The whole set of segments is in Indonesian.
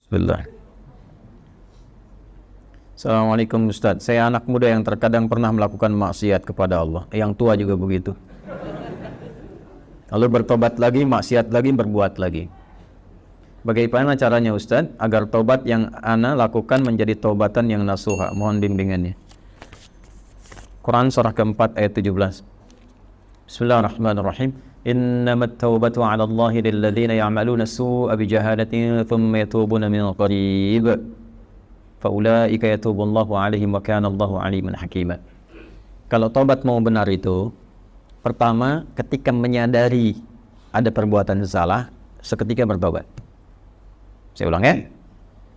Bismillah. Assalamualaikum Ustaz. Saya anak muda yang terkadang pernah melakukan maksiat kepada Allah. Yang tua juga begitu. Lalu bertobat lagi, maksiat lagi, berbuat lagi. Bagaimana caranya Ustaz agar tobat yang ana lakukan menjadi taubatan yang nasuha? Mohon bimbingannya. Quran surah keempat ayat 17. Bismillahirrahmanirrahim. Innamat taubatu 'ala Allahi lilladzina ya'maluna as-su'a bijahalatin thumma yatubuna min qarib. Faulaika yatubullahu 'alaihim wa kana Allahu 'aliman hakima. Kalau taubat mau benar itu, pertama ketika menyadari ada perbuatan salah, seketika bertobat. Saya ulang ya.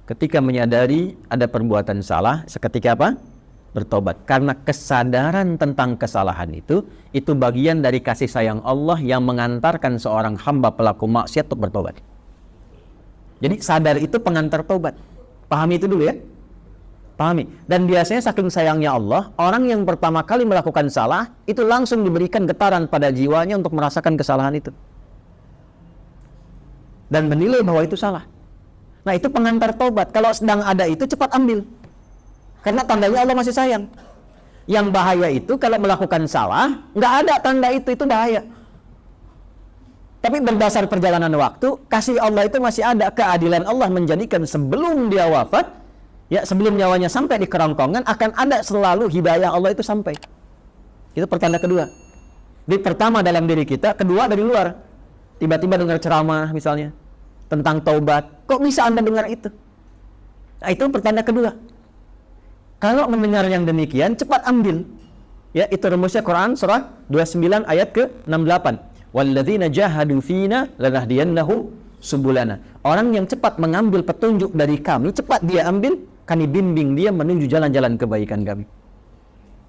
Ketika menyadari ada perbuatan salah, seketika apa? Bertobat. Karena kesadaran tentang kesalahan itu bagian dari kasih sayang Allah yang mengantarkan seorang hamba pelaku maksiat untuk bertobat. Jadi sadar itu pengantar tobat. Pahami itu dulu ya. Pahami. Dan biasanya saking sayangnya Allah, orang yang pertama kali melakukan salah itu langsung diberikan getaran pada jiwanya untuk merasakan kesalahan itu dan menilai bahwa itu salah. Nah, itu pengantar tobat. Kalau sedang ada itu cepat ambil. Karena tandanya Allah masih sayang. Yang bahaya itu kalau melakukan salah, nggak ada tanda itu bahaya. Tapi berdasar perjalanan waktu, kasih Allah itu masih ada. Keadilan Allah menjadikan sebelum dia wafat, ya sebelum nyawanya sampai di kerongkongan, akan ada selalu hidayah Allah itu sampai. Itu pertanda kedua. Jadi pertama dalam diri kita, kedua dari luar. Tiba-tiba dengar ceramah misalnya tentang taubat. Kok bisa Anda dengar itu? Nah, itu pertanda kedua. Kalau mendengar yang demikian, cepat ambil. Ya, itu rumusnya Quran surah 29 ayat ke-68. Walladzina jahadu fina lanahdiyannahum subulana. Orang yang cepat mengambil petunjuk dari kami, cepat dia ambil, kami bimbing dia menuju jalan-jalan kebaikan kami.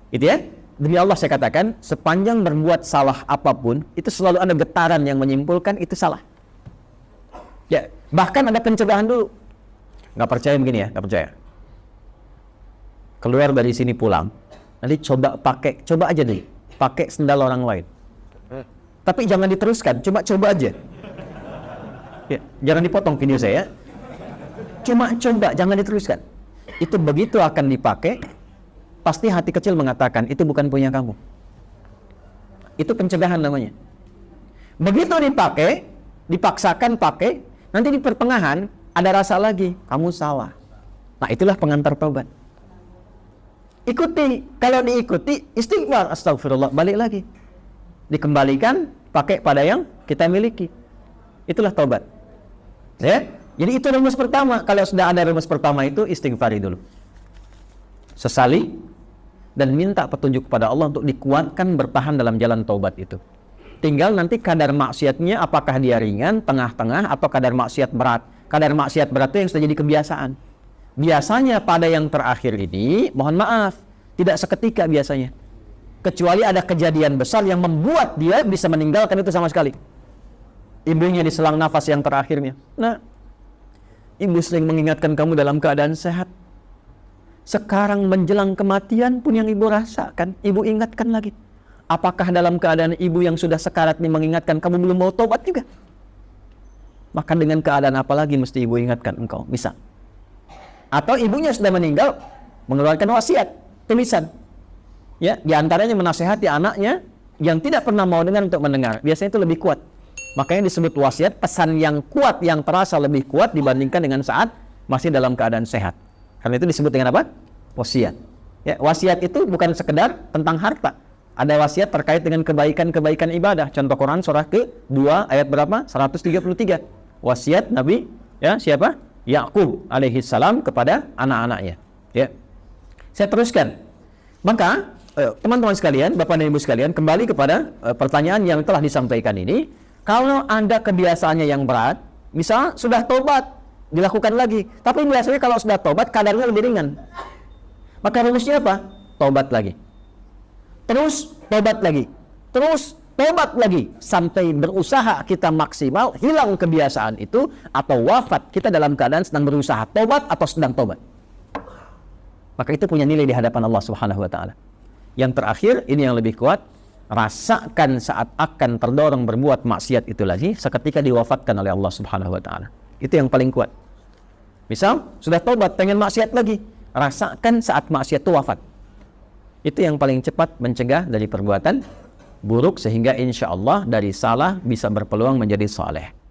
Itu ya. Demi Allah saya katakan, sepanjang berbuat salah apapun, itu selalu ada getaran yang menyimpulkan itu salah. Ya, bahkan ada pencegahan dulu. Nggak percaya begini ya, nggak percaya. Keluar dari sini pulang, nanti coba aja deh, pakai sendal orang lain. Tapi jangan diteruskan, coba aja. Ya, jangan dipotong video saya. Cuma coba, jangan diteruskan. Itu begitu akan dipakai, pasti hati kecil mengatakan itu bukan punya kamu. Itu pencegahan namanya. Begitu dipakai, dipaksakan pakai, nanti di pertengahan ada rasa lagi, kamu salah. Nah, itulah pengantar taubat. Ikuti, kalau diikuti istighfar, astagfirullah, balik lagi. Dikembalikan pakai pada yang kita miliki. Itulah taubat. Ya? Jadi itu rumus pertama. Kalau sudah ada rumus pertama itu istighfari dulu. Sesali dan minta petunjuk kepada Allah untuk dikuatkan bertahan dalam jalan taubat itu. Tinggal nanti kadar maksiatnya apakah dia ringan, tengah-tengah, atau kadar maksiat berat. Kadar maksiat berat itu yang sudah jadi kebiasaan. Biasanya pada yang terakhir ini, mohon maaf, tidak seketika biasanya. Kecuali ada kejadian besar yang membuat dia bisa meninggalkan itu sama sekali. Ibunya diselang nafas yang terakhirnya. Nah, ibu sering mengingatkan kamu dalam keadaan sehat. Sekarang menjelang kematian pun yang ibu rasakan, ibu ingatkan lagi. Apakah dalam keadaan ibu yang sudah sekarat ini mengingatkan kamu belum mau tobat juga? Maka dengan keadaan apa lagi mesti ibu ingatkan engkau? Bisa. Atau ibunya sudah meninggal, mengeluarkan wasiat, tulisan. Ya, diantaranya menasehati anaknya yang tidak pernah mau dengar untuk mendengar. Biasanya itu lebih kuat. Makanya disebut wasiat, pesan yang kuat, yang terasa lebih kuat dibandingkan dengan saat masih dalam keadaan sehat. Karena itu disebut dengan apa? Wasiat. Ya, wasiat itu bukan sekedar tentang harta. Ada wasiat terkait dengan kebaikan-kebaikan ibadah. Contoh Quran surah ke-2 ayat berapa? 133. Wasiat Nabi ya siapa? Yakub alaihi salam kepada anak-anaknya. Ya. Saya teruskan. Maka teman-teman sekalian, Bapak dan Ibu sekalian, kembali kepada pertanyaan yang telah disampaikan ini. Kalau Anda kebiasaannya yang berat, misal sudah tobat, dilakukan lagi. Tapi biasanya kalau sudah tobat, kadarnya lebih ringan. Maka rumusnya apa? Tobat lagi. Terus tobat lagi. Terus tobat lagi. Sampai berusaha kita maksimal, hilang kebiasaan itu, atau wafat kita dalam keadaan sedang berusaha tobat atau sedang tobat. Maka itu punya nilai di hadapan Allah Subhanahu wa Ta'ala. Yang terakhir, ini yang lebih kuat. Rasakan saat akan terdorong berbuat maksiat itu lagi seketika diwafatkan oleh Allah Subhanahu wa Ta'ala. Itu yang paling kuat. Misal, sudah taubat, pengen maksiat lagi. Rasakan saat maksiat itu wafat. Itu yang paling cepat mencegah dari perbuatan buruk, sehingga insya Allah dari salah bisa berpeluang menjadi saleh.